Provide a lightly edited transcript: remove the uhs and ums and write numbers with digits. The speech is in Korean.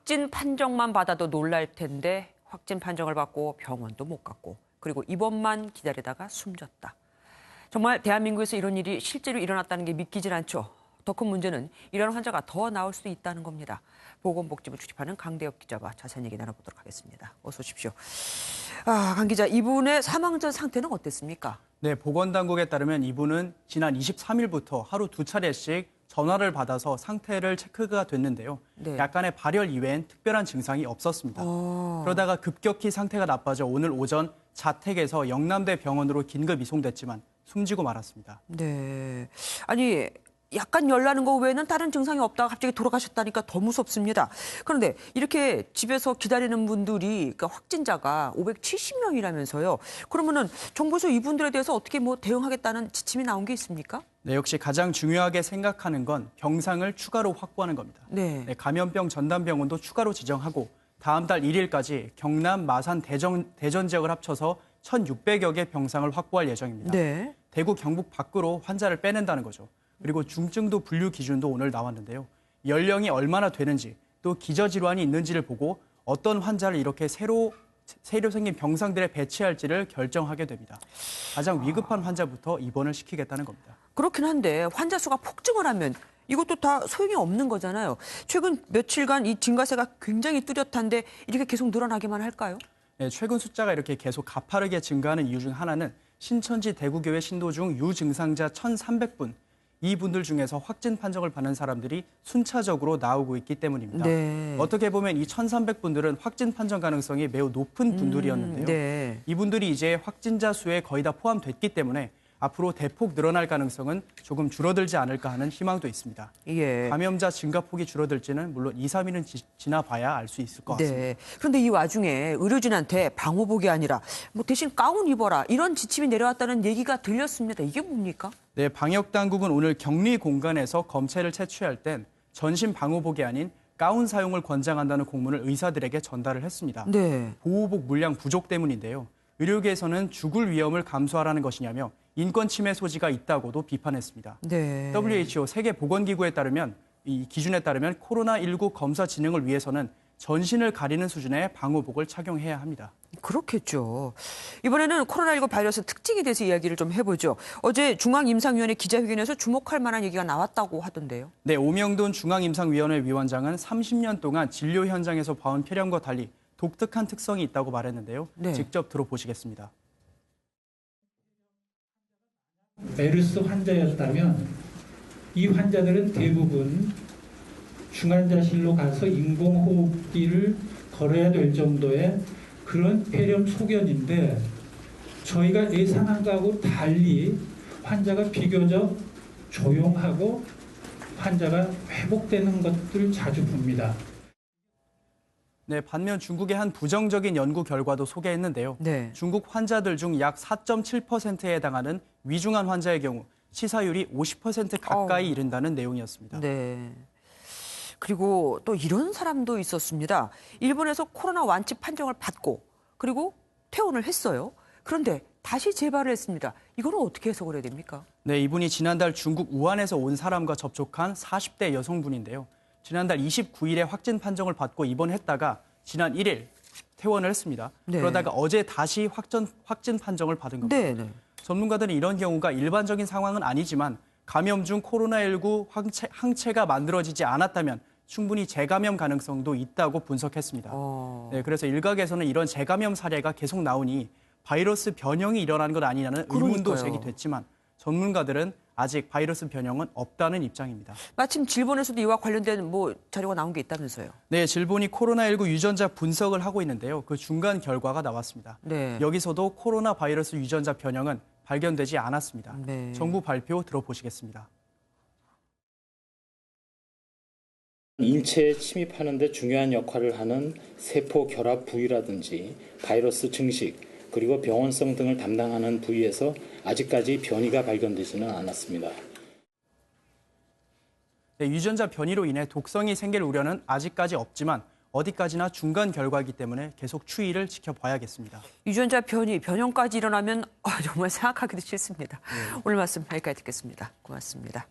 확진 판정만 받아도 놀랄 텐데 확진 판정을 받고 병원도 못 갔고 그리고 입원만 기다리다가 숨졌다. 정말 대한민국에서 이런 일이 실제로 일어났다는 게 믿기질 않죠. 더 큰 문제는 이런 환자가 더 나올 수도 있다는 겁니다. 보건복지부 출입하는 강대엽 기자와 자세한 얘기 나눠보도록 하겠습니다. 어서 오십시오. 강 기자, 이분의 사망 전 상태는 어땠습니까? 네, 보건당국에 따르면 이분은 지난 23일부터 하루 2차례씩 전화를 받아서 상태를 체크가 됐는데요. 네. 약간의 발열 이외엔 특별한 증상이 없었습니다. 그러다가 급격히 상태가 나빠져 오늘 오전 자택에서 영남대 병원으로 긴급 이송됐지만 숨지고 말았습니다. 네. 아니, 약간 열나는 거 외에는 다른 증상이 없다가 갑자기 돌아가셨다니까 더 무섭습니다. 그런데 이렇게 집에서 기다리는 분들이, 그러니까 확진자가 570명이라면서요. 그러면은 정부에서 이분들에 대해서 어떻게 대응하겠다는 지침이 나온 게 있습니까? 네, 역시 가장 중요하게 생각하는 건 병상을 추가로 확보하는 겁니다. 네. 감염병 전담병원도 추가로 지정하고 다음 달 1일까지 경남, 마산, 대전 지역을 합쳐서 1,600여 개 병상을 확보할 예정입니다. 네. 대구, 경북 밖으로 환자를 빼낸다는 거죠. 그리고 중증도 분류 기준도 오늘 나왔는데요. 연령이 얼마나 되는지 또 기저질환이 있는지를 보고 어떤 환자를 이렇게 새로 생긴 병상들에 배치할지를 결정하게 됩니다. 가장 위급한 환자부터 입원을 시키겠다는 겁니다. 그렇긴 한데 환자 수가 폭증을 하면 이것도 다 소용이 없는 거잖아요. 최근 며칠간 이 증가세가 굉장히 뚜렷한데 이렇게 계속 늘어나기만 할까요? 네, 최근 숫자가 이렇게 계속 가파르게 증가하는 이유 중 하나는 신천지 대구교회 신도 중 유증상자 1,300분, 이분들 중에서 확진 판정을 받는 사람들이 순차적으로 나오고 있기 때문입니다. 네. 어떻게 보면 이 1,300분들은 확진 판정 가능성이 매우 높은 분들이었는데요. 네. 이분들이 이제 확진자 수에 거의 다 포함됐기 때문에 앞으로 대폭 늘어날 가능성은 조금 줄어들지 않을까 하는 희망도 있습니다. 예. 감염자 증가폭이 줄어들지는 물론 2, 3일은 지나봐야 알 수 있을 것 같습니다. 네. 그런데 이 와중에 의료진한테 방호복이 아니라 대신 가운 입어라 이런 지침이 내려왔다는 얘기가 들렸습니다. 이게 뭡니까? 네, 방역당국은 오늘 격리 공간에서 검체를 채취할 땐 전신 방호복이 아닌 가운 사용을 권장한다는 공문을 의사들에게 전달을 했습니다. 네. 보호복 물량 부족 때문인데요. 의료계에서는 죽을 위험을 감수하라는 것이냐며 인권 침해 소지가 있다고도 비판했습니다. 네. WHO 세계보건기구에 따르면 이 기준에 따르면 코로나19 검사 진행을 위해서는 전신을 가리는 수준의 방호복을 착용해야 합니다. 그렇겠죠. 이번에는 코로나19 바이러스 특징에 대해서 이야기를 좀 해보죠. 어제 중앙임상위원회 기자회견에서 주목할 만한 얘기가 나왔다고 하던데요. 네, 오명돈 중앙임상위원회 위원장은 30년 동안 진료 현장에서 봐온 표현과 달리 독특한 특성이 있다고 말했는데요. 네. 직접 들어보시겠습니다. 메르스 환자였다면 이 환자들은 대부분 중환자실로 가서 인공호흡기를 걸어야 될 정도의 그런 폐렴 소견인데 저희가 예상한 거하고 달리 환자가 비교적 조용하고 환자가 회복되는 것들 자주 봅니다. 네, 반면 중국의 한 부정적인 연구 결과도 소개했는데요. 네. 중국 환자들 중 약 4.7%에 해당하는 위중한 환자의 경우 치사율이 50% 가까이 이른다는 내용이었습니다. 네. 그리고 또 이런 사람도 있었습니다. 일본에서 코로나 완치 판정을 받고 그리고 퇴원을 했어요. 그런데 다시 재발을 했습니다. 이거는 어떻게 해석을 해야 됩니까? 네, 이분이 지난달 중국 우한에서 온 사람과 접촉한 40대 여성분인데요. 지난달 29일에 확진 판정을 받고 입원했다가 지난 1일 퇴원을 했습니다. 네. 그러다가 어제 다시 확진 판정을 받은 겁니다. 네, 네. 전문가들은 이런 경우가 일반적인 상황은 아니지만 감염 중 코로나19 항체가 만들어지지 않았다면 충분히 재감염 가능성도 있다고 분석했습니다. 네, 그래서 일각에서는 이런 재감염 사례가 계속 나오니 바이러스 변형이 일어나는 것 아니냐는 의문도 제기됐지만 전문가들은 아직 바이러스 변형은 없다는 입장입니다. 마침 질본에서도 이와 관련된 자료가 나온 게 있다면서요. 네, 질본이 코로나19 유전자 분석을 하고 있는데요. 그 중간 결과가 나왔습니다. 네. 여기서도 코로나 바이러스 유전자 변형은 발견되지 않았습니다. 네. 정부 발표 들어보시겠습니다. 인체에 침입하는 데 중요한 역할을 하는 세포 결합 부위라든지 바이러스 증식, 그리고 병원성 등을 담당하는 부위에서 아직까지 변이가 발견되지는 않았습니다. 네, 유전자 변이로 인해 독성이 생길 우려는 아직까지 없지만 어디까지나 중간 결과이기 때문에 계속 추이를 지켜봐야겠습니다. 유전자 변형까지 일어나면 정말 생각하기도 싫습니다. 오늘 말씀 여기까지 듣겠습니다. 고맙습니다.